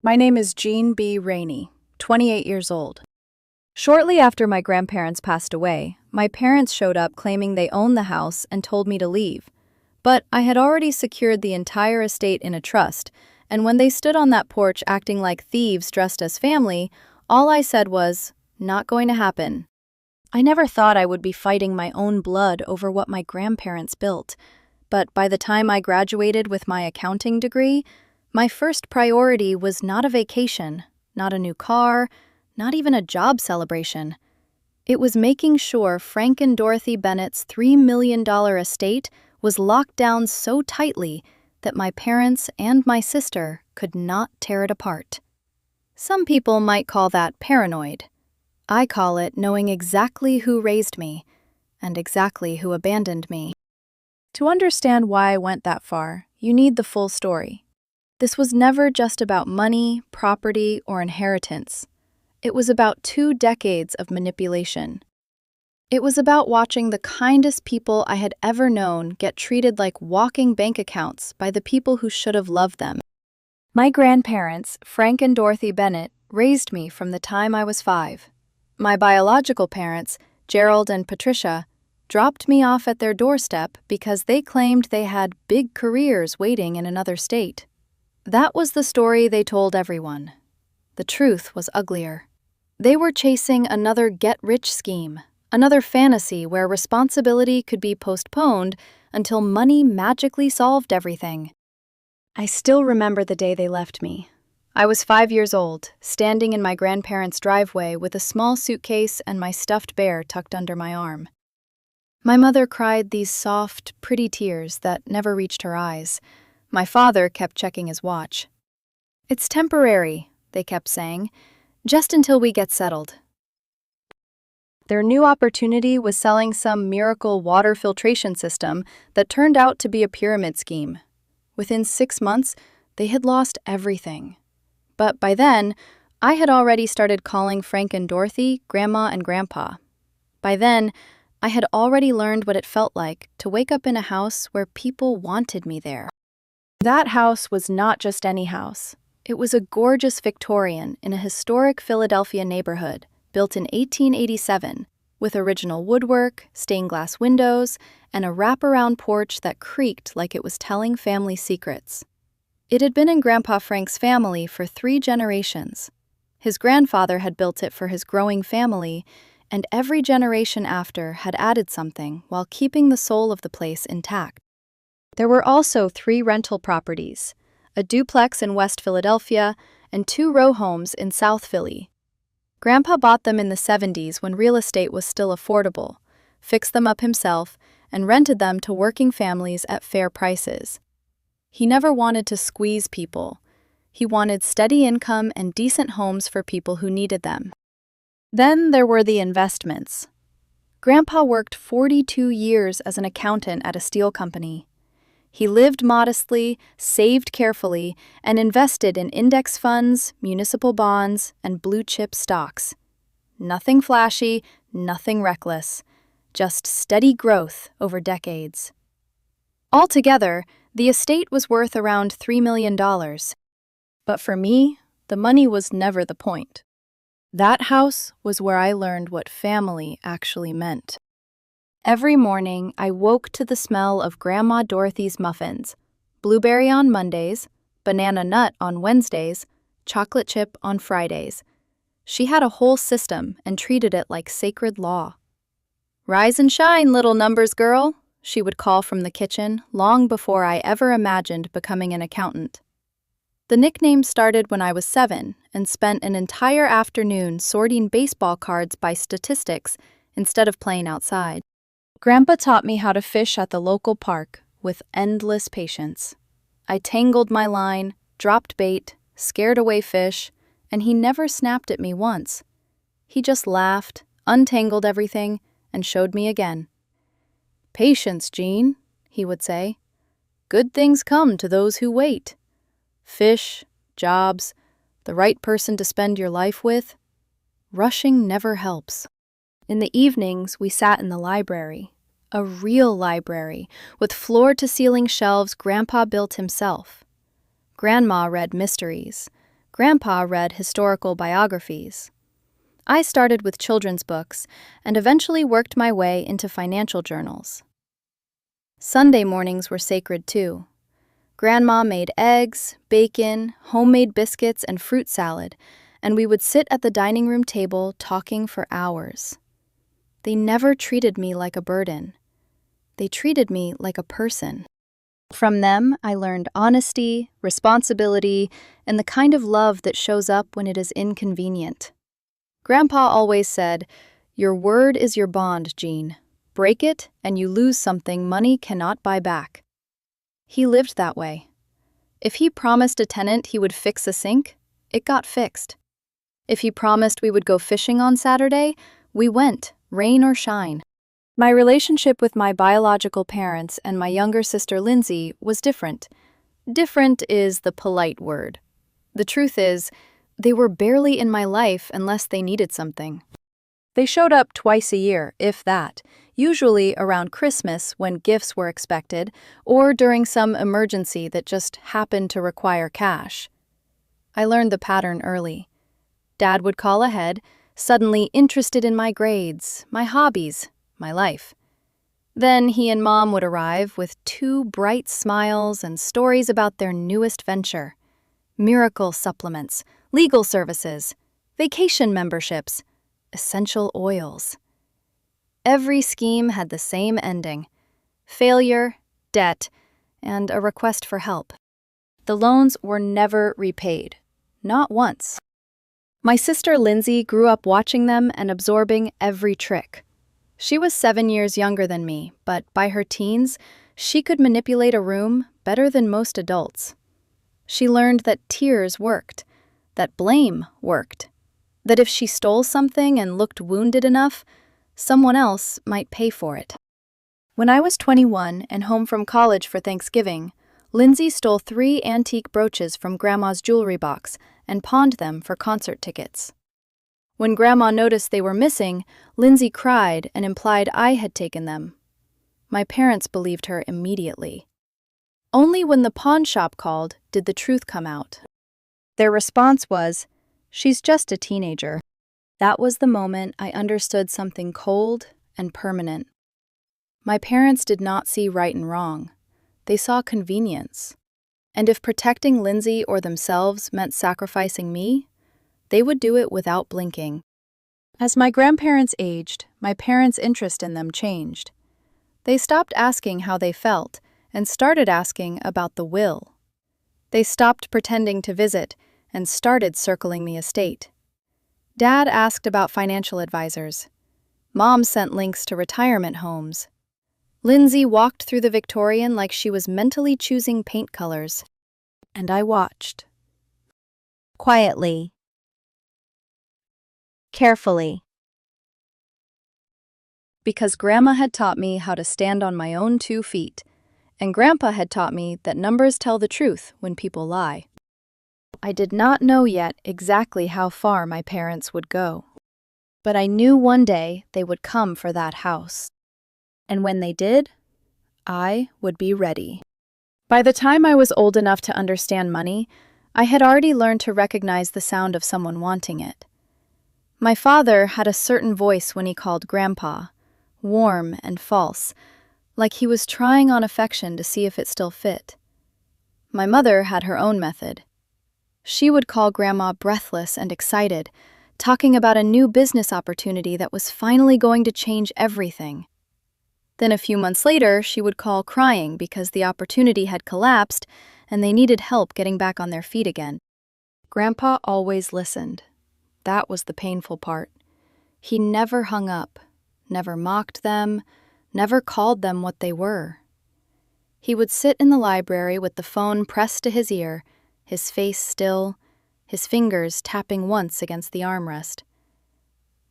My name is Jean B. Rainey, 28 years old. Shortly after my grandparents passed away, my parents showed up claiming they owned the house and told me to leave. But I had already secured the entire estate in a trust, and when they stood on that porch acting like thieves dressed as family, all I said was, "Not going to happen." I never thought I would be fighting my own blood over what my grandparents built, but by the time I graduated with my accounting degree, my first priority was not a vacation, not a new car, not even a job celebration. It was making sure Frank and Dorothy Bennett's $3 million estate was locked down so tightly that my parents and my sister could not tear it apart. Some people might call that paranoid. I call it knowing exactly who raised me and exactly who abandoned me. To understand why I went that far, you need the full story. This was never just about money, property, or inheritance. It was about 2 decades of manipulation. It was about watching the kindest people I had ever known get treated like walking bank accounts by the people who should have loved them. My grandparents, Frank and Dorothy Bennett, raised me from the time I was 5. My biological parents, Gerald and Patricia, dropped me off at their doorstep because they claimed they had big careers waiting in another state. That was the story they told everyone. The truth was uglier. They were chasing another get-rich scheme, another fantasy where responsibility could be postponed until money magically solved everything. I still remember the day they left me. I was 5 years old, standing in my grandparents' driveway with a small suitcase and my stuffed bear tucked under my arm. My mother cried these soft, pretty tears that never reached her eyes. My father kept checking his watch. "It's temporary," they kept saying, "just until we get settled." Their new opportunity was selling some miracle water filtration system that turned out to be a pyramid scheme. Within 6 months, they had lost everything. But by then, I had already started calling Frank and Dorothy Grandma and Grandpa. By then, I had already learned what it felt like to wake up in a house where people wanted me there. That house was not just any house. It was a gorgeous Victorian in a historic Philadelphia neighborhood, built in 1887, with original woodwork, stained glass windows, and a wraparound porch that creaked like it was telling family secrets. It had been in Grandpa Frank's family for 3 generations. His grandfather had built it for his growing family, and every generation after had added something while keeping the soul of the place intact. There were also 3 rental properties, a duplex in West Philadelphia and 2 row homes in South Philly. Grandpa bought them in the 70s when real estate was still affordable, fixed them up himself, and rented them to working families at fair prices. He never wanted to squeeze people. He wanted steady income and decent homes for people who needed them. Then there were the investments. Grandpa worked 42 years as an accountant at a steel company. He lived modestly, saved carefully, and invested in index funds, municipal bonds, and blue-chip stocks. Nothing flashy, nothing reckless, just steady growth over decades. Altogether, the estate was worth around $3 million. But for me, the money was never the point. That house was where I learned what family actually meant. Every morning, I woke to the smell of Grandma Dorothy's muffins, blueberry on Mondays, banana nut on Wednesdays, chocolate chip on Fridays. She had a whole system and treated it like sacred law. "Rise and shine, little numbers girl," she would call from the kitchen long before I ever imagined becoming an accountant. The nickname started when I was 7 and spent an entire afternoon sorting baseball cards by statistics instead of playing outside. Grandpa taught me how to fish at the local park with endless patience. I tangled my line, dropped bait, scared away fish, and he never snapped at me once. He just laughed, untangled everything, and showed me again. "Patience, Jean," he would say. "Good things come to those who wait. Fish, jobs, the right person to spend your life with. Rushing never helps." In the evenings, we sat in the library, a real library, with floor-to-ceiling shelves Grandpa built himself. Grandma read mysteries. Grandpa read historical biographies. I started with children's books and eventually worked my way into financial journals. Sunday mornings were sacred too. Grandma made eggs, bacon, homemade biscuits, and fruit salad, and we would sit at the dining room table talking for hours. They never treated me like a burden. They treated me like a person. From them, I learned honesty, responsibility, and the kind of love that shows up when it is inconvenient. Grandpa always said, "Your word is your bond, Jean. Break it, and you lose something money cannot buy back." He lived that way. If he promised a tenant he would fix a sink, it got fixed. If he promised we would go fishing on Saturday, we went, rain or shine. My relationship with my biological parents and my younger sister Lindsay was different. Different is the polite word. The truth is, they were barely in my life unless they needed something. They showed up twice a year, if that, usually around Christmas when gifts were expected, or during some emergency that just happened to require cash. I learned the pattern early. Dad would call ahead, suddenly interested in my grades, my hobbies, my life. Then he and Mom would arrive with two bright smiles and stories about their newest venture. Miracle supplements, legal services, vacation memberships, essential oils. Every scheme had the same ending: failure, debt, and a request for help. The loans were never repaid, not once. My sister Lindsay grew up watching them and absorbing every trick. She was 7 years younger than me, but by her teens, she could manipulate a room better than most adults. She learned that tears worked, that blame worked, that if she stole something and looked wounded enough, someone else might pay for it. When I was 21 and home from college for Thanksgiving, Lindsay stole 3 antique brooches from Grandma's jewelry box and pawned them for concert tickets. When Grandma noticed they were missing, Lindsay cried and implied I had taken them. My parents believed her immediately. Only when the pawn shop called did the truth come out. Their response was, "She's just a teenager." That was the moment I understood something cold and permanent. My parents did not see right and wrong. They saw convenience. And if protecting Lindsay or themselves meant sacrificing me, they would do it without blinking. As my grandparents aged, my parents' interest in them changed. They stopped asking how they felt and started asking about the will. They stopped pretending to visit and started circling the estate. Dad asked about financial advisors. Mom sent links to retirement homes. Lindsay walked through the Victorian like she was mentally choosing paint colors. And I watched. Quietly. Carefully. Because Grandma had taught me how to stand on my own 2 feet, and Grandpa had taught me that numbers tell the truth when people lie. I did not know yet exactly how far my parents would go, but I knew one day they would come for that house. And when they did, I would be ready. By the time I was old enough to understand money, I had already learned to recognize the sound of someone wanting it. My father had a certain voice when he called Grandpa, warm and false, like he was trying on affection to see if it still fit. My mother had her own method. She would call Grandma breathless and excited, talking about a new business opportunity that was finally going to change everything. Then a few months later, she would call crying because the opportunity had collapsed and they needed help getting back on their feet again. Grandpa always listened. That was the painful part. He never hung up, never mocked them, never called them what they were. He would sit in the library with the phone pressed to his ear, his face still, his fingers tapping once against the armrest.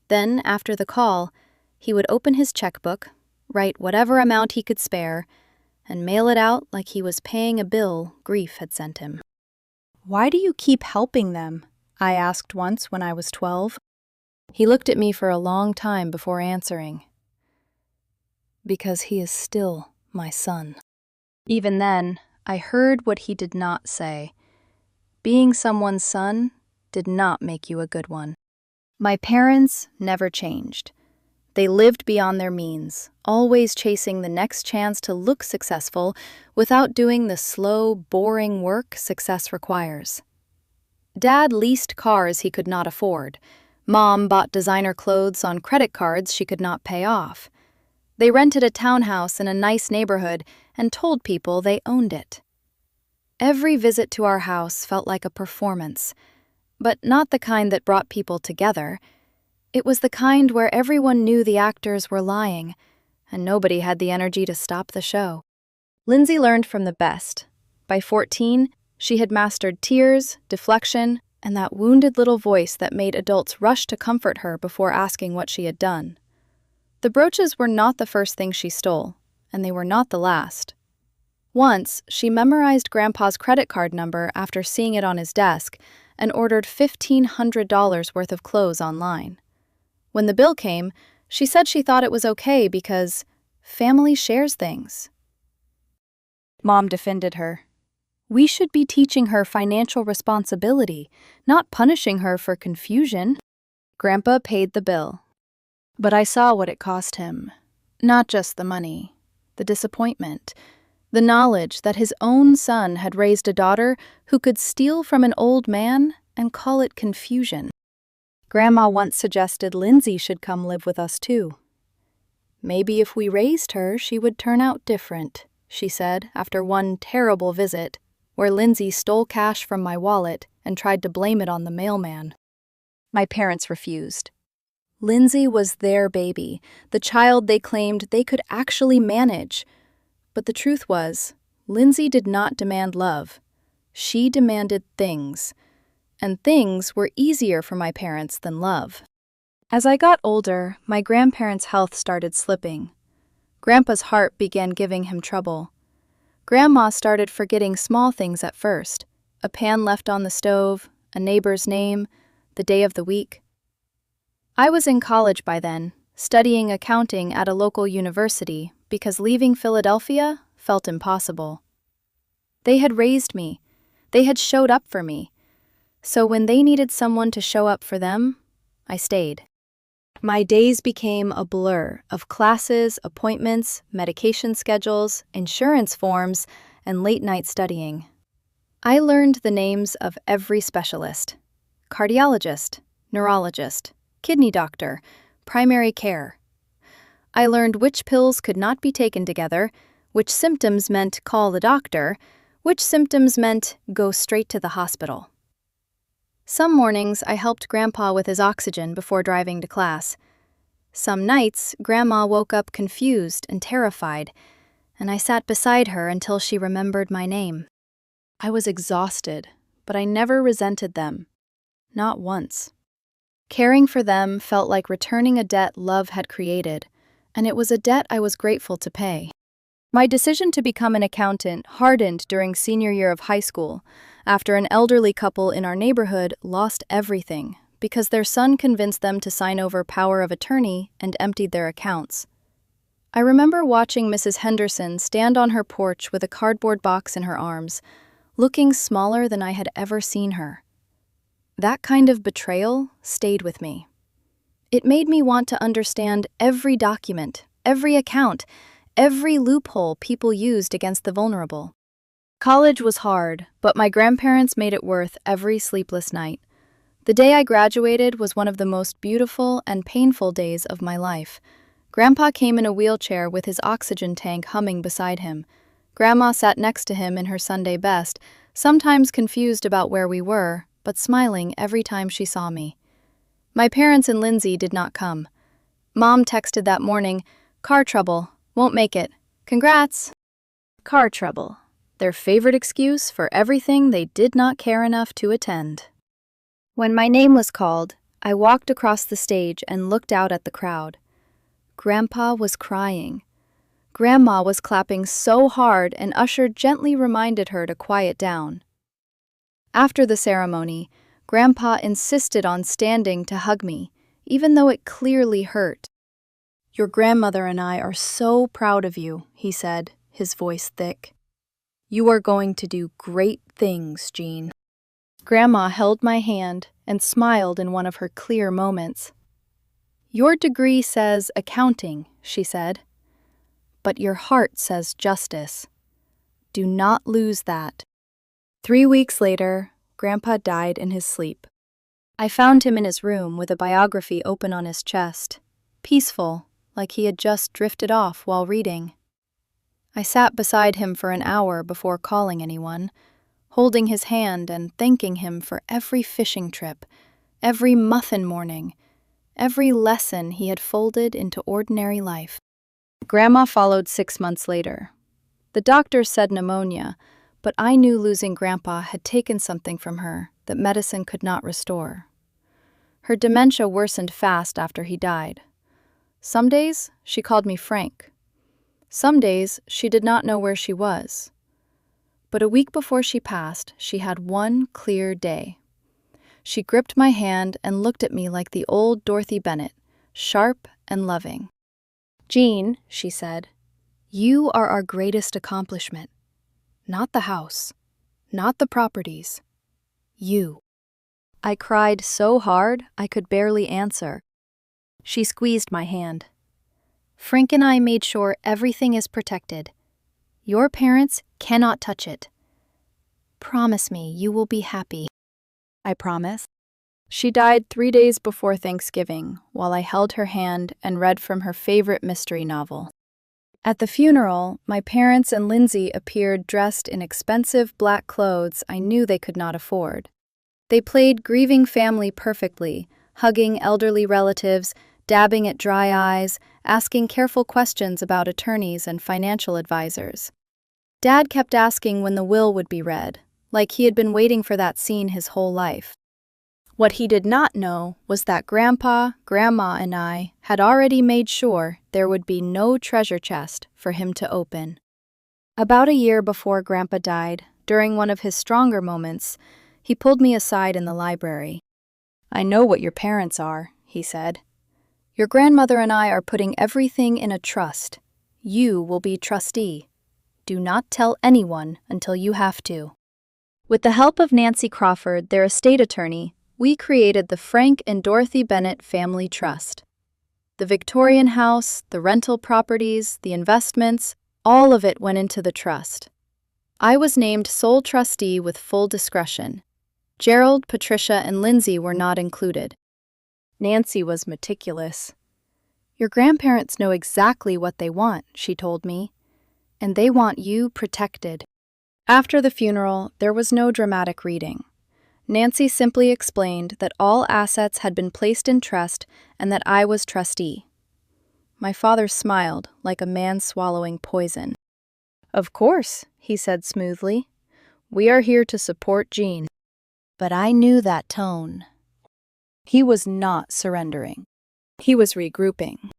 Then, after the call, he would open his checkbook, write whatever amount he could spare, and mail it out like he was paying a bill grief had sent him. "Why do you keep helping them?" I asked once when I was 12. He looked at me for a long time before answering. "Because he is still my son." Even then, I heard what he did not say. Being someone's son did not make you a good one. My parents never changed. They lived beyond their means, always chasing the next chance to look successful without doing the slow, boring work success requires. Dad leased cars he could not afford. Mom bought designer clothes on credit cards she could not pay off. They rented a townhouse in a nice neighborhood and told people they owned it. Every visit to our house felt like a performance, but not the kind that brought people together. It was the kind where everyone knew the actors were lying, and nobody had the energy to stop the show. Lindsay learned from the best. By 14, she had mastered tears, deflection, and that wounded little voice that made adults rush to comfort her before asking what she had done. The brooches were not the first thing she stole, and they were not the last. Once, she memorized Grandpa's credit card number after seeing it on his desk and ordered $1,500 worth of clothes online. When the bill came, she said she thought it was okay because family shares things. Mom defended her. We should be teaching her financial responsibility, not punishing her for confusion. Grandpa paid the bill. But I saw what it cost him. Not just the money, the disappointment, the knowledge that his own son had raised a daughter who could steal from an old man and call it confusion. Grandma once suggested Lindsay should come live with us too. Maybe if we raised her, she would turn out different, she said after one terrible visit where Lindsay stole cash from my wallet and tried to blame it on the mailman. My parents refused. Lindsay was their baby, the child they claimed they could actually manage. But the truth was, Lindsay did not demand love. She demanded things. And things were easier for my parents than love. As I got older, my grandparents' health started slipping. Grandpa's heart began giving him trouble. Grandma started forgetting small things at first. A pan left on the stove, a neighbor's name, the day of the week. I was in college by then, studying accounting at a local university because leaving Philadelphia felt impossible. They had raised me. They had showed up for me. So when they needed someone to show up for them, I stayed. My days became a blur of classes, appointments, medication schedules, insurance forms, and late-night studying. I learned the names of every specialist: cardiologist, neurologist, kidney doctor, primary care. I learned which pills could not be taken together, which symptoms meant call the doctor, which symptoms meant go straight to the hospital. Some mornings, I helped Grandpa with his oxygen before driving to class. Some nights, Grandma woke up confused and terrified, and I sat beside her until she remembered my name. I was exhausted, but I never resented them. Not once. Caring for them felt like returning a debt love had created, and it was a debt I was grateful to pay. My decision to become an accountant hardened during senior year of high school, after an elderly couple in our neighborhood lost everything because their son convinced them to sign over power of attorney and emptied their accounts. I remember watching Mrs. Henderson stand on her porch with a cardboard box in her arms, looking smaller than I had ever seen her. That kind of betrayal stayed with me. It made me want to understand every document, every account, every loophole people used against the vulnerable. College was hard, but my grandparents made it worth every sleepless night. The day I graduated was one of the most beautiful and painful days of my life. Grandpa came in a wheelchair with his oxygen tank humming beside him. Grandma sat next to him in her Sunday best, sometimes confused about where we were, but smiling every time she saw me. My parents and Lindsay did not come. Mom texted that morning, "Car trouble, won't make it. Congrats." Car trouble, their favorite excuse for everything they did not care enough to attend. When my name was called, I walked across the stage and looked out at the crowd. Grandpa was crying. Grandma was clapping so hard an usher gently reminded her to quiet down. After the ceremony, Grandpa insisted on standing to hug me, even though it clearly hurt. "Your grandmother and I are so proud of you," he said, his voice thick. "You are going to do great things, Jean." Grandma held my hand and smiled in one of her clear moments. "Your degree says accounting," she said, "but your heart says justice. Do not lose that." 3 weeks later, Grandpa died in his sleep. I found him in his room with a biography open on his chest, peaceful, like he had just drifted off while reading. I sat beside him for an hour before calling anyone, holding his hand and thanking him for every fishing trip, every muffin morning, every lesson he had folded into ordinary life. Grandma followed 6 months later. The doctors said pneumonia, but I knew losing Grandpa had taken something from her that medicine could not restore. Her dementia worsened fast after he died. Some days, she called me Frank. Some days, she did not know where she was. But a week before she passed, she had one clear day. She gripped my hand and looked at me like the old Dorothy Bennett, sharp and loving. "Jean," she said, "you are our greatest accomplishment. Not the house, not the properties. You." I cried so hard I could barely answer. She squeezed my hand. "Frank and I made sure everything is protected. Your parents cannot touch it. Promise me you will be happy." I promise. She died 3 days before Thanksgiving, while I held her hand and read from her favorite mystery novel. At the funeral, my parents and Lindsay appeared dressed in expensive black clothes I knew they could not afford. They played grieving family perfectly, hugging elderly relatives, dabbing at dry eyes, asking careful questions about attorneys and financial advisors. Dad kept asking when the will would be read, like he had been waiting for that scene his whole life. What he did not know was that Grandpa, Grandma, and I had already made sure there would be no treasure chest for him to open. About a year before Grandpa died, during one of his stronger moments, he pulled me aside in the library. "I know what your parents are," he said. "Your grandmother and I are putting everything in a trust. You will be trustee. Do not tell anyone until you have to." With the help of Nancy Crawford, their estate attorney, we created the Frank and Dorothy Bennett Family Trust. The Victorian house, the rental properties, the investments, all of it went into the trust. I was named sole trustee with full discretion. Gerald, Patricia, and Lindsay were not included. Nancy was meticulous. "Your grandparents know exactly what they want," she told me, "and they want you protected." After the funeral, there was no dramatic reading. Nancy simply explained that all assets had been placed in trust and that I was trustee. My father smiled like a man swallowing poison. "Of course," he said smoothly. "We are here to support Jean." But I knew that tone. He was not surrendering. He was regrouping.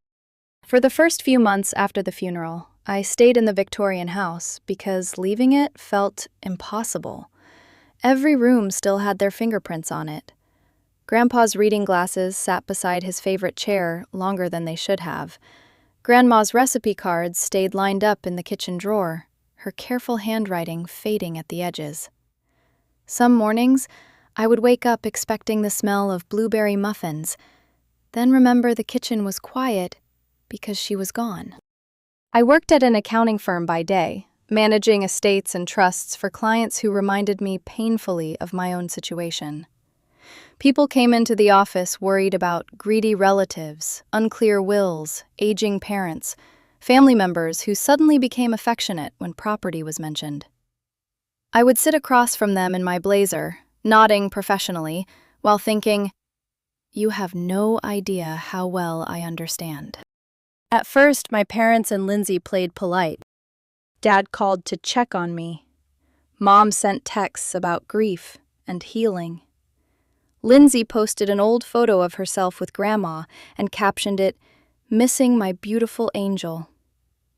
For the first few months after the funeral, I stayed in the Victorian house because leaving it felt impossible. Every room still had their fingerprints on it. Grandpa's reading glasses sat beside his favorite chair longer than they should have. Grandma's recipe cards stayed lined up in the kitchen drawer, her careful handwriting fading at the edges. Some mornings, I would wake up expecting the smell of blueberry muffins, then remember the kitchen was quiet because she was gone. I worked at an accounting firm by day, managing estates and trusts for clients who reminded me painfully of my own situation. People came into the office worried about greedy relatives, unclear wills, aging parents, family members who suddenly became affectionate when property was mentioned. I would sit across from them in my blazer, nodding professionally, while thinking, "You have no idea how well I understand." At first, my parents and Lindsay played polite. Dad called to check on me. Mom sent texts about grief and healing. Lindsay posted an old photo of herself with Grandma and captioned it, "Missing my beautiful angel,"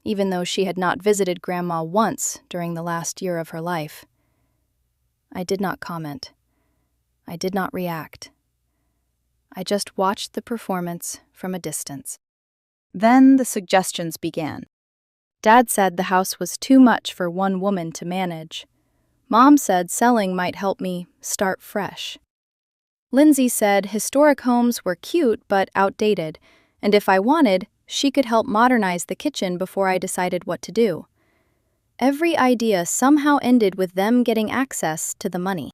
even though she had not visited Grandma once during the last year of her life. I did not comment. I did not react. I just watched the performance from a distance. Then the suggestions began. Dad said the house was too much for one woman to manage. Mom said selling might help me start fresh. Lindsay said historic homes were cute but outdated, and if I wanted, she could help modernize the kitchen before I decided what to do. Every idea somehow ended with them getting access to the money.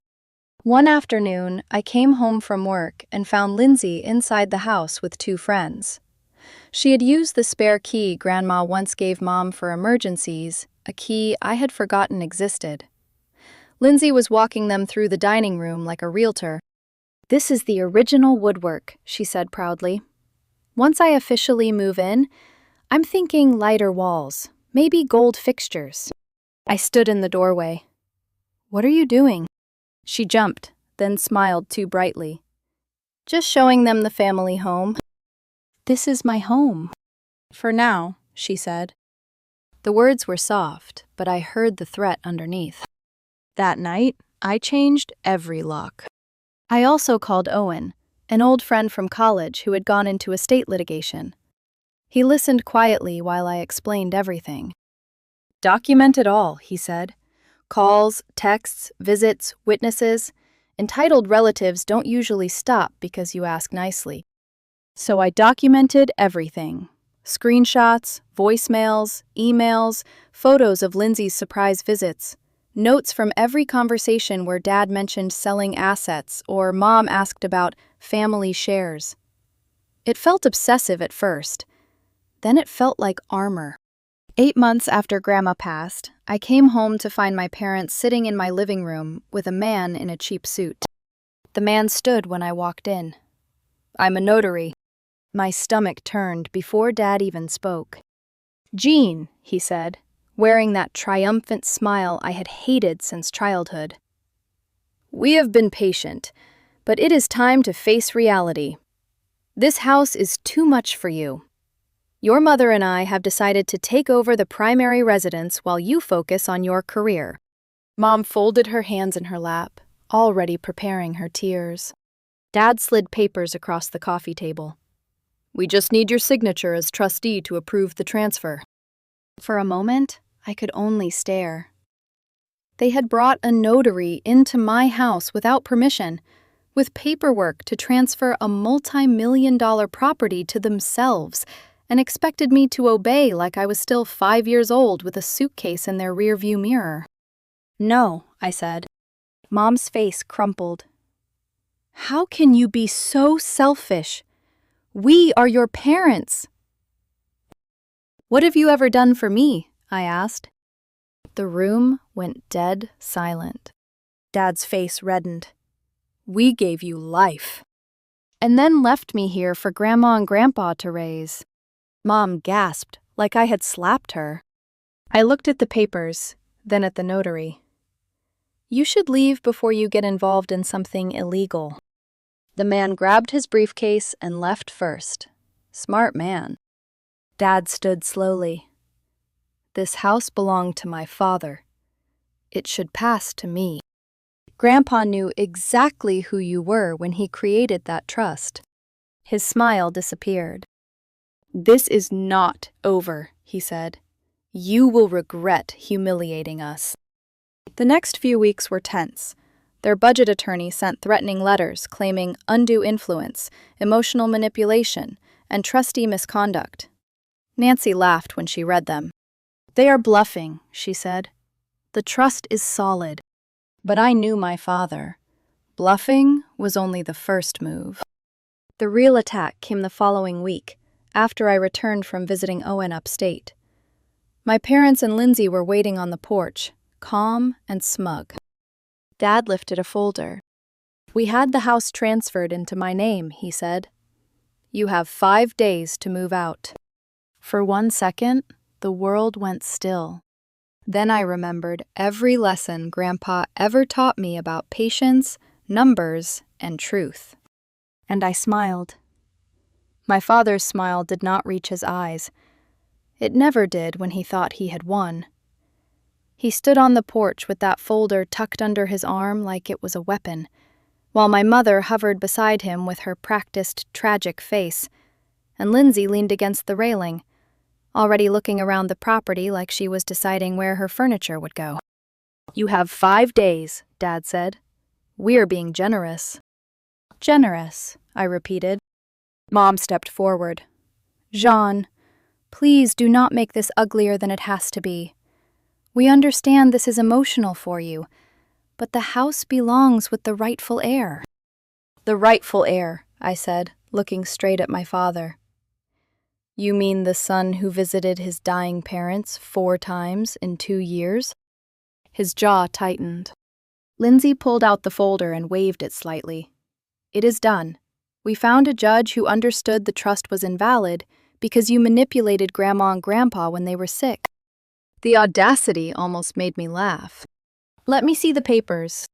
One afternoon, I came home from work and found Lindsay inside the house with two friends. She had used the spare key Grandma once gave Mom for emergencies, a key I had forgotten existed. Lindsay was walking them through the dining room like a realtor. "This is the original woodwork," she said proudly. "Once I officially move in, I'm thinking lighter walls, maybe gold fixtures." I stood in the doorway. "What are you doing?" She jumped, then smiled too brightly. "Just showing them the family home." "This is my home." "For now," she said. The words were soft, but I heard the threat underneath. That night, I changed every lock. I also called Owen, an old friend from college who had gone into estate litigation. He listened quietly while I explained everything. "Document it all," he said. "Calls, texts, visits, witnesses. Entitled relatives don't usually stop because you ask nicely." So I documented everything. Screenshots, voicemails, emails, photos of Lindsay's surprise visits, notes from every conversation where Dad mentioned selling assets or Mom asked about family shares. It felt obsessive at first. Then it felt like armor. 8 months after Grandma passed, I came home to find my parents sitting in my living room with a man in a cheap suit. The man stood when I walked in. "I'm a notary." My stomach turned before Dad even spoke. "Jean," he said, wearing that triumphant smile I had hated since childhood. "We have been patient, but it is time to face reality. This house is too much for you. Your mother and I have decided to take over the primary residence while you focus on your career." Mom folded her hands in her lap, already preparing her tears. Dad slid papers across the coffee table. "We just need your signature as trustee to approve the transfer." For a moment, I could only stare. They had brought a notary into my house without permission, with paperwork to transfer a multi-million-dollar property to themselves, and expected me to obey like I was still 5 years old with a suitcase in their rearview mirror. "No," I said. Mom's face crumpled. "How can you be so selfish? We are your parents." "What have you ever done for me?" I asked. The room went dead silent. Dad's face reddened. "We gave you life, and then left me here for Grandma and Grandpa to raise." Mom gasped, like I had slapped her. I looked at the papers, then at the notary. "You should leave before you get involved in something illegal." The man grabbed his briefcase and left first. Smart man. Dad stood slowly. "This house belonged to my father. It should pass to me. Grandpa knew exactly who you were when he created that trust." His smile disappeared. "This is not over," he said. "You will regret humiliating us." The next few weeks were tense. Their budget attorney sent threatening letters claiming undue influence, emotional manipulation, and trustee misconduct. Nancy laughed when she read them. "They are bluffing," she said. "The trust is solid." But I knew my father. Bluffing was only the first move. The real attack came the following week, after I returned from visiting Owen upstate. My parents and Lindsay were waiting on the porch, calm and smug. Dad lifted a folder. "We had the house transferred into my name," he said. "You have 5 days to move out." For 1 second, the world went still. Then I remembered every lesson Grandpa ever taught me about patience, numbers, and truth. And I smiled. My father's smile did not reach his eyes. It never did when he thought he had won. He stood on the porch with that folder tucked under his arm like it was a weapon, while my mother hovered beside him with her practiced, tragic face, and Lindsay leaned against the railing, already looking around the property like she was deciding where her furniture would go. You have 5 days, Dad said. We're being generous. Generous, I repeated. Mom stepped forward. Jean, please do not make this uglier than it has to be. We understand this is emotional for you, but the house belongs with the rightful heir. The rightful heir, I said, looking straight at my father. You mean the son who visited his dying parents 4 times in 2 years? His jaw tightened. Lindsay pulled out the folder and waved it slightly. It is done. We found a judge who understood the trust was invalid because you manipulated Grandma and Grandpa when they were sick. The audacity almost made me laugh. Let me see the papers.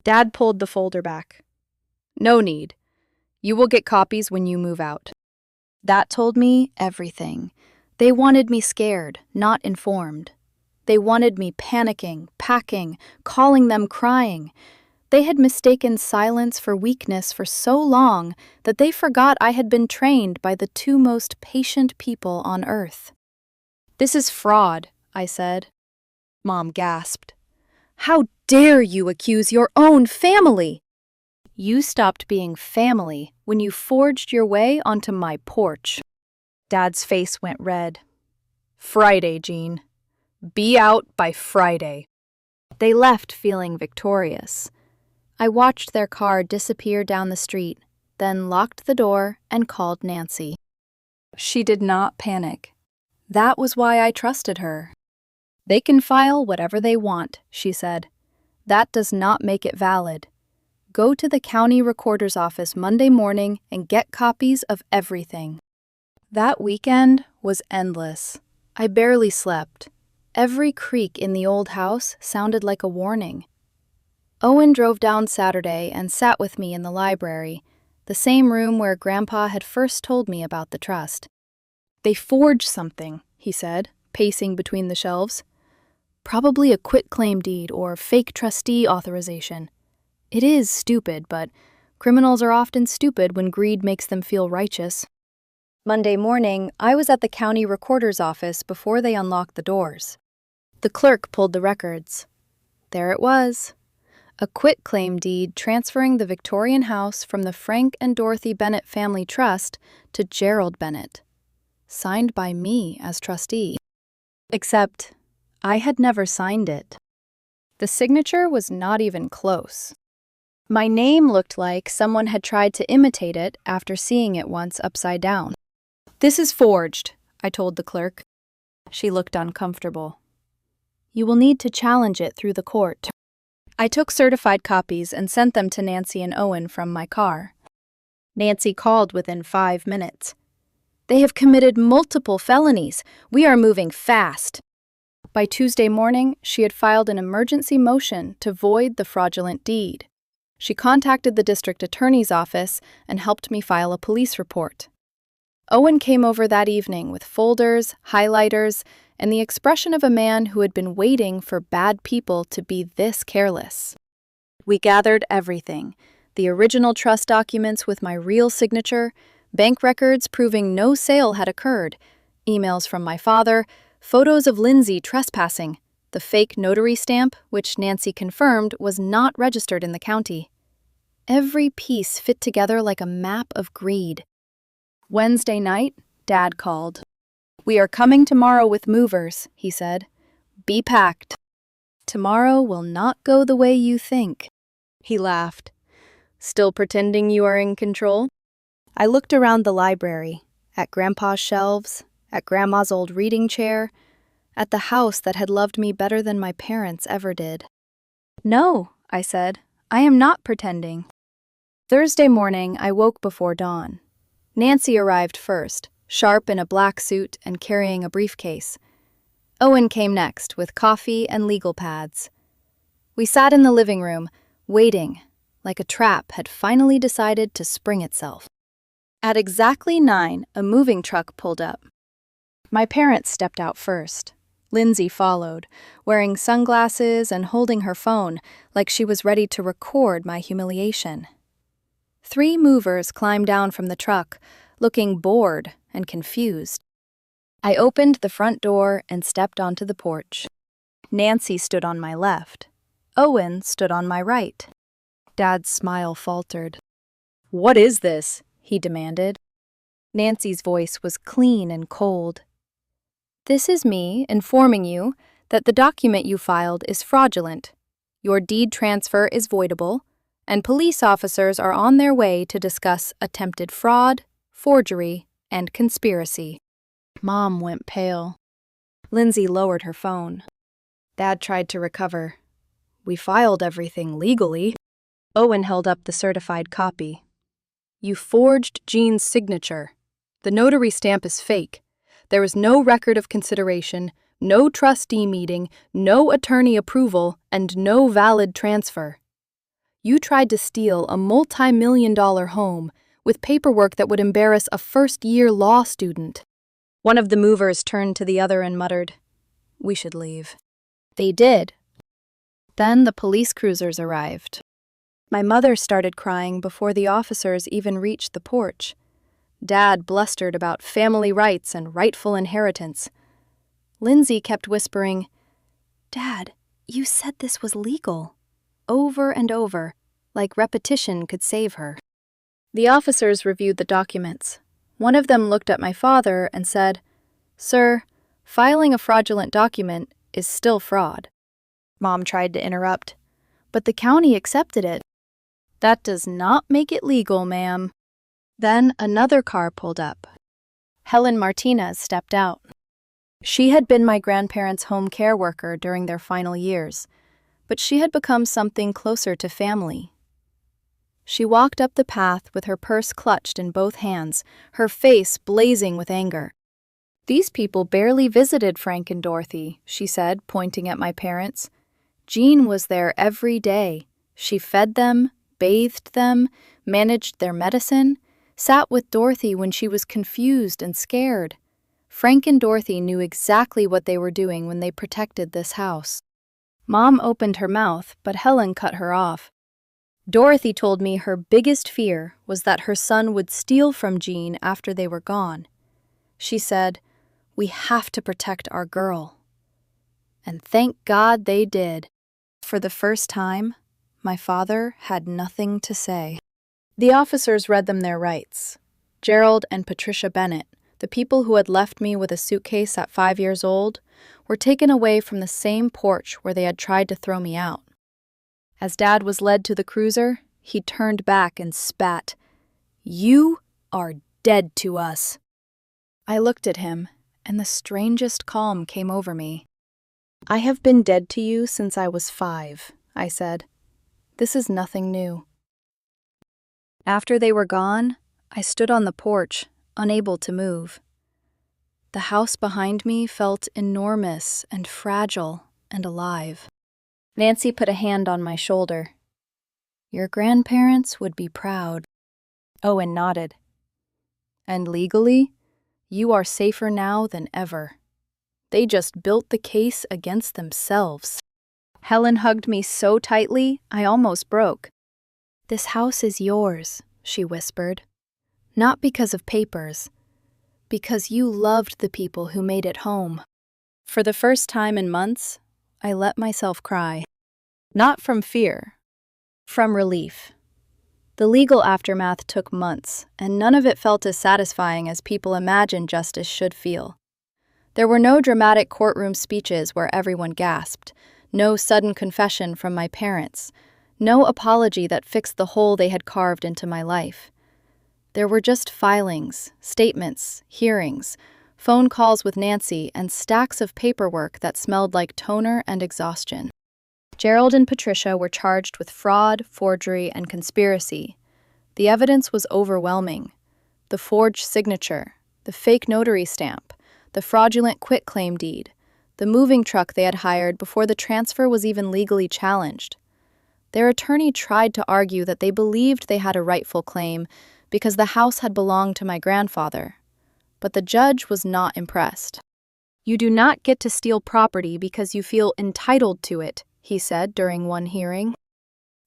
Dad pulled the folder back. No need. You will get copies when you move out. That told me everything. They wanted me scared, not informed. They wanted me panicking, packing, calling them crying. They had mistaken silence for weakness for so long that they forgot I had been trained by the 2 most patient people on earth. This is fraud, I said. Mom gasped. How dare you accuse your own family? You stopped being family when you forged your way onto my porch. Dad's face went red. Friday, Jean. Be out by Friday. They left feeling victorious. I watched their car disappear down the street, then locked the door and called Nancy. She did not panic. That was why I trusted her. They can file whatever they want, she said. That does not make it valid. Go to the county recorder's office Monday morning and get copies of everything. That weekend was endless. I barely slept. Every creak in the old house sounded like a warning. Owen drove down Saturday and sat with me in the library, the same room where Grandpa had first told me about the trust. They forged something, he said, pacing between the shelves. Probably a quitclaim deed or fake trustee authorization. It is stupid, but criminals are often stupid when greed makes them feel righteous. Monday morning, I was at the county recorder's office before they unlocked the doors. The clerk pulled the records. There it was. A quitclaim deed transferring the Victorian house from the Frank and Dorothy Bennett family trust to Gerald Bennett. Signed by me as trustee. Except, I had never signed it. The signature was not even close. My name looked like someone had tried to imitate it after seeing it once upside down. This is forged, I told the clerk. She looked uncomfortable. You will need to challenge it through the court. I took certified copies and sent them to Nancy and Owen from my car. Nancy called within 5 minutes. They have committed multiple felonies. We are moving fast. By Tuesday morning, she had filed an emergency motion to void the fraudulent deed. She contacted the district attorney's office and helped me file a police report. Owen came over that evening with folders, highlighters, and the expression of a man who had been waiting for bad people to be this careless. We gathered everything: the original trust documents with my real signature, bank records proving no sale had occurred, emails from my father, photos of Lindsay trespassing, the fake notary stamp, which Nancy confirmed was not registered in the county. Every piece fit together like a map of greed. Wednesday night, Dad called. We are coming tomorrow with movers, he said. Be packed. Tomorrow will not go the way you think. He laughed. Still pretending you are in control? I looked around the library, at Grandpa's shelves, at Grandma's old reading chair, at the house that had loved me better than my parents ever did. No, I said, I am not pretending. Thursday morning, I woke before dawn. Nancy arrived first, sharp in a black suit and carrying a briefcase. Owen came next with coffee and legal pads. We sat in the living room, waiting, like a trap had finally decided to spring itself. At exactly 9, a moving truck pulled up. My parents stepped out first. Lindsay followed, wearing sunglasses and holding her phone like she was ready to record my humiliation. 3 movers climbed down from the truck, looking bored and confused. I opened the front door and stepped onto the porch. Nancy stood on my left. Owen stood on my right. Dad's smile faltered. "What is this?" he demanded. Nancy's voice was clean and cold. "This is me informing you that the document you filed is fraudulent. Your deed transfer is voidable, and police officers are on their way to discuss attempted fraud, forgery, and conspiracy." Mom went pale. Lindsay lowered her phone. Dad tried to recover. "We filed everything legally." Owen held up the certified copy. "You forged Jean's signature. The notary stamp is fake. There is no record of consideration, no trustee meeting, no attorney approval, and no valid transfer. You tried to steal a multi-million-dollar home with paperwork that would embarrass a first-year law student." One of the movers turned to the other and muttered, "We should leave." They did. Then the police cruisers arrived. My mother started crying before the officers even reached the porch. Dad blustered about family rights and rightful inheritance. Lindsay kept whispering, "Dad, you said this was legal," over and over, like repetition could save her. The officers reviewed the documents. One of them looked at my father and said, "Sir, filing a fraudulent document is still fraud." Mom tried to interrupt, "But the county accepted it." "That does not make it legal, ma'am." Then another car pulled up. Helen Martinez stepped out. She had been my grandparents' home care worker during their final years, but she had become something closer to family. She walked up the path with her purse clutched in both hands, her face blazing with anger. "These people barely visited Frank and Dorothy," she said, pointing at my parents. "Jean was there every day. She fed them, bathed them, managed their medicine, sat with Dorothy when she was confused and scared. Frank and Dorothy knew exactly what they were doing when they protected this house." Mom opened her mouth, but Helen cut her off. "Dorothy told me her biggest fear was that her son would steal from Jean after they were gone. She said, 'We have to protect our girl.' And thank God they did." For the first time, my father had nothing to say. The officers read them their rights. Gerald and Patricia Bennett, the people who had left me with a suitcase at 5 years old, were taken away from the same porch where they had tried to throw me out. As Dad was led to the cruiser, he turned back and spat, "You are dead to us." I looked at him, and the strangest calm came over me. "I have been dead to you since I was 5, I said. "This is nothing new." After they were gone, I stood on the porch, unable to move. The house behind me felt enormous and fragile and alive. Nancy put a hand on my shoulder. "Your grandparents would be proud." Owen nodded. "And legally, you are safer now than ever. They just built the case against themselves." Helen hugged me so tightly, I almost broke. "This house is yours," she whispered. "Not because of papers, because you loved the people who made it home." For the first time in months, I let myself cry. Not from fear, from relief. The legal aftermath took months, and none of it felt as satisfying as people imagine justice should feel. There were no dramatic courtroom speeches where everyone gasped, no sudden confession from my parents, no apology that fixed the hole they had carved into my life. There were just filings, statements, hearings, phone calls with Nancy, and stacks of paperwork that smelled like toner and exhaustion. Gerald and Patricia were charged with fraud, forgery, and conspiracy. The evidence was overwhelming. The forged signature, the fake notary stamp, the fraudulent quitclaim deed, the moving truck they had hired before the transfer was even legally challenged. Their attorney tried to argue that they believed they had a rightful claim because the house had belonged to my grandfather, but the judge was not impressed. "You do not get to steal property because you feel entitled to it," he said during one hearing.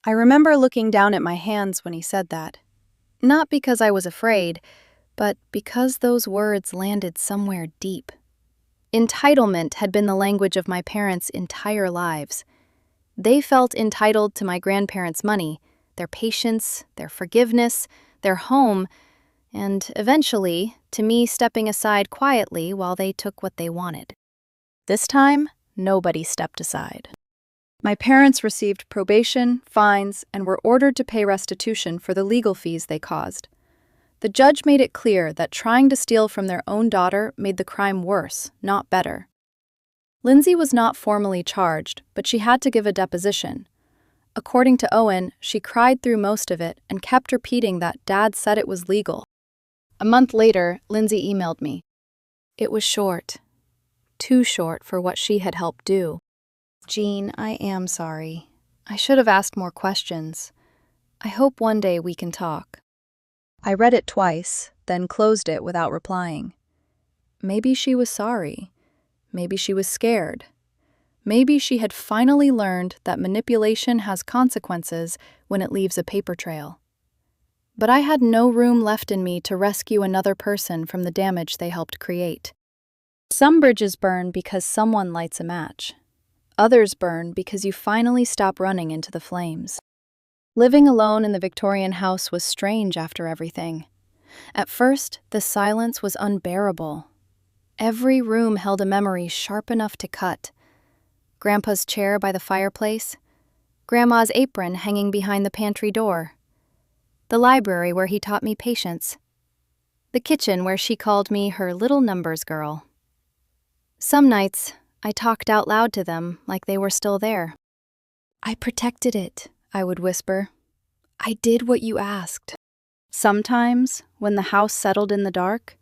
I remember looking down at my hands when he said that. Not because I was afraid, but because those words landed somewhere deep. Entitlement had been the language of my parents' entire lives. They felt entitled to my grandparents' money, their patience, their forgiveness, their home, and eventually to me stepping aside quietly while they took what they wanted. This time, nobody stepped aside. My parents received probation, fines, and were ordered to pay restitution for the legal fees they caused. The judge made it clear that trying to steal from their own daughter made the crime worse, not better. Lindsay was not formally charged, but she had to give a deposition. According to Owen, she cried through most of it and kept repeating that Dad said it was legal. A month later, Lindsay emailed me. It was short. Too short for what she had helped do. Jean, I am sorry. I should have asked more questions. I hope one day we can talk. I read it twice, then closed it without replying. Maybe she was sorry. Maybe she was scared. Maybe she had finally learned that manipulation has consequences when it leaves a paper trail. But I had no room left in me to rescue another person from the damage they helped create. Some bridges burn because someone lights a match. Others burn because you finally stop running into the flames. Living alone in the Victorian house was strange after everything. At first, the silence was unbearable. Every room held a memory sharp enough to cut. Grandpa's chair by the fireplace, Grandma's apron hanging behind the pantry door, the library where he taught me patience, the kitchen where she called me her little numbers girl. Some nights, I talked out loud to them like they were still there. I protected it, I would whisper. I did what you asked. Sometimes, when the house settled in the dark,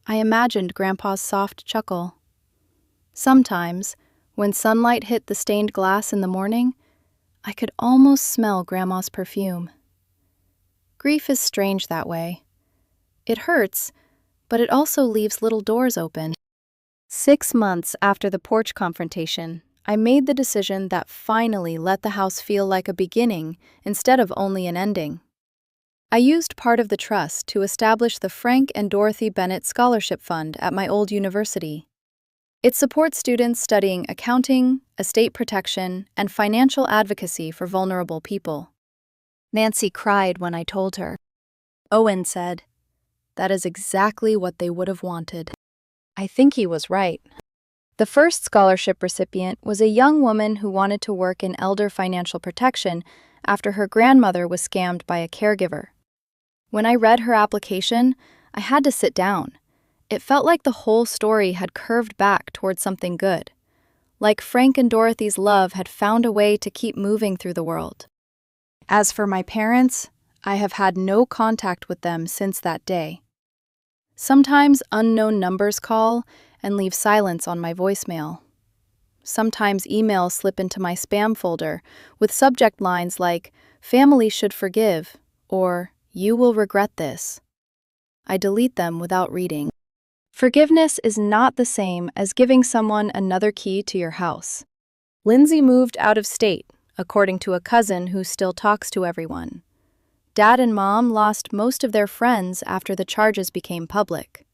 I imagined Grandpa's soft chuckle. Sometimes, when sunlight hit the stained glass in the morning, I could almost smell Grandma's perfume. Grief is strange that way. It hurts, but it also leaves little doors open. 6 months after the porch confrontation, I made the decision that finally let the house feel like a beginning instead of only an ending. I used part of the trust to establish the Frank and Dorothy Bennett Scholarship Fund at my old university. It supports students studying accounting, estate protection, and financial advocacy for vulnerable people. Nancy cried when I told her. Owen said, "That is exactly what they would have wanted." I think he was right. The first scholarship recipient was a young woman who wanted to work in elder financial protection after her grandmother was scammed by a caregiver. When I read her application, I had to sit down. It felt like the whole story had curved back towards something good. Like Frank and Dorothy's love had found a way to keep moving through the world. As for my parents, I have had no contact with them since that day. Sometimes unknown numbers call and leave silence on my voicemail. Sometimes emails slip into my spam folder with subject lines like, "Family should forgive," or "You will regret this." I delete them without reading. Forgiveness is not the same as giving someone another key to your house. Lindsay moved out of state, according to a cousin who still talks to everyone. Dad and Mom lost most of their friends after the charges became public.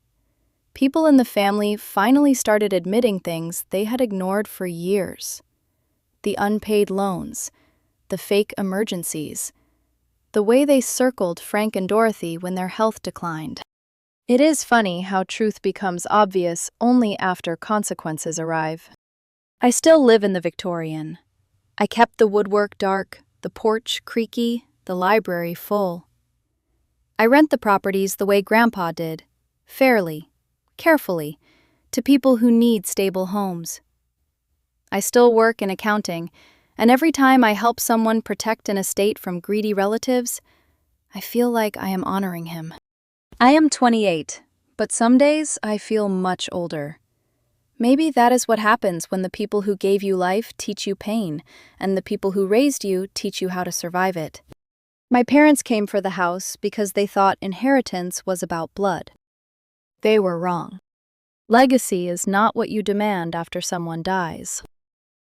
People in the family finally started admitting things they had ignored for years. The unpaid loans, the fake emergencies, the way they circled Frank and Dorothy when their health declined. It is funny how truth becomes obvious only after consequences arrive. I still live in the Victorian. I kept the woodwork dark, the porch creaky, the library full. I rent the properties the way Grandpa did, fairly, carefully, to people who need stable homes. I still work in accounting, and every time I help someone protect an estate from greedy relatives, I feel like I am honoring him. I am 28, but some days I feel much older. Maybe that is what happens when the people who gave you life teach you pain, and the people who raised you teach you how to survive it. My parents came for the house because they thought inheritance was about blood. They were wrong. Legacy is not what you demand after someone dies.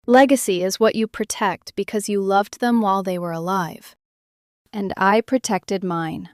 Legacy is what you protect because you loved them while they were alive. And I protected mine.